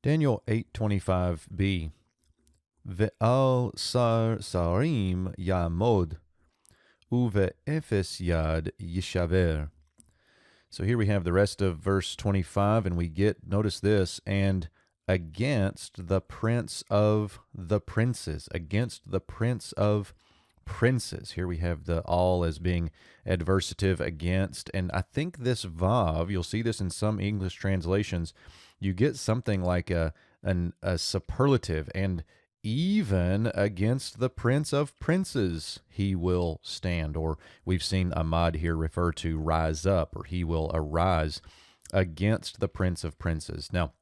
Daniel 8:25b. Ve'al sarim yamod, uve'efes yad yishaver. So here we have the rest of verse 25, and we get, notice this, and against the prince of the princes, against the prince of princes. Here we have the all as being adversative against, and I think this vav, you'll see this in some English translations, you get something like a superlative, and even against the prince of princes he will stand. Or we've seen Ahmad here refer to rise up, or he will arise against the prince of princes. Now,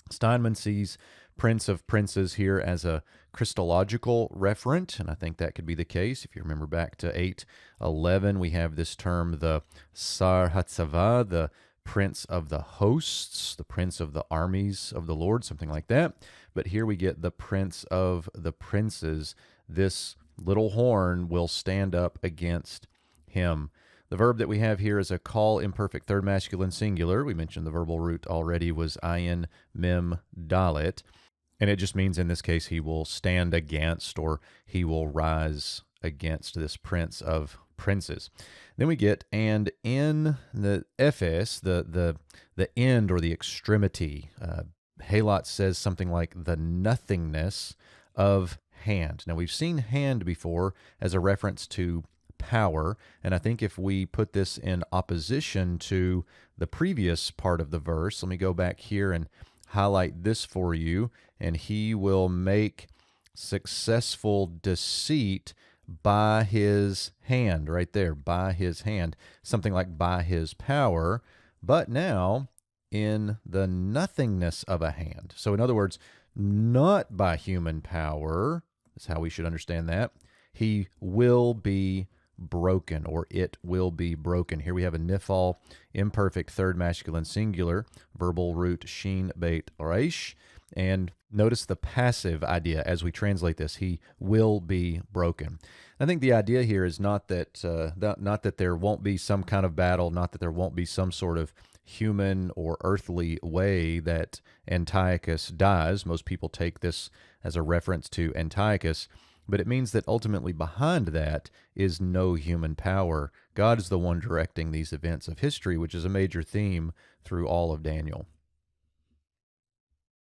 Steinman sees prince of princes here as a Christological referent, and I think that could be the case. If you remember back to 8:11, we have this term, the Sar Hatzava, the prince of the hosts, the prince of the armies of the Lord, something like that. But here we get the prince of the princes. This little horn will stand up against him. The verb that we have here is a call imperfect third masculine singular. We mentioned the verbal root already was ayin mem dalet. And it just means in this case he will stand against, or he will rise against this prince of princes. Then we get, and in the ephes, the end or the extremity, Halot says something like the nothingness of hand. Now we've seen hand before as a reference to power, and I think if we put this in opposition to the previous part of the verse, let me go back here and highlight this for you, and he will make successful deceit by his hand, right there, by his hand, something like by his power, but now in the nothingness of a hand. So in other words, not by human power, is how we should understand that. He will be broken, or it will be broken. Here we have a nifal, imperfect third masculine singular, verbal root shin beit reish, and notice the passive idea as we translate this. He will be broken. I think the idea here is not that not that there won't be some kind of battle, not that there won't be some sort of human or earthly way that Antiochus dies. Most people take this as a reference to Antiochus, but it means that ultimately behind that is no human power. God is the one directing these events of history, which is a major theme through all of Daniel.